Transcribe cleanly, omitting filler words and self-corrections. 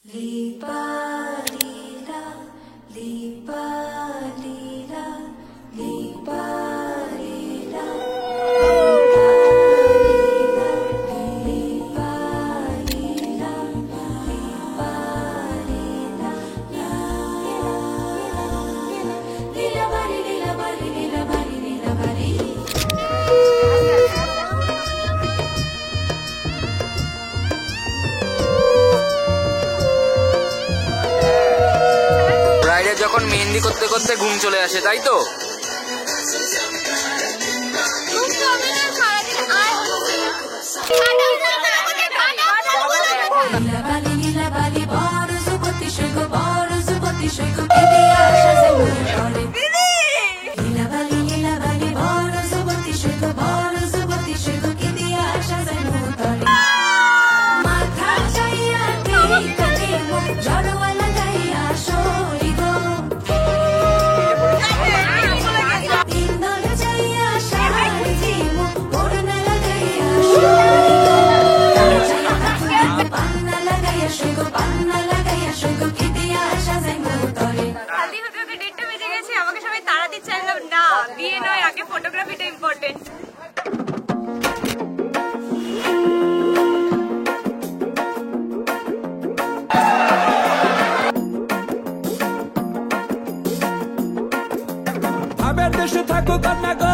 Lipa লীলা Lipa লীলা Lipa লীলা Lipa লীলা Lipa লীলা লীলা বাড়ি লীলা বাড়ি লীলা বাড়ি লীলা বাড়ি। ব্রাইডের যখন মেহেন্দি করতে করতে ঘুম চলে আসে, তাই তো? আমাকে সবাই তাড়া দিচ্ছে, না বিয়ে নয়, আগে ফটোগ্রাফিটা ইম্পর্টেন্ট। ভাবের দেশে থাকুক না গো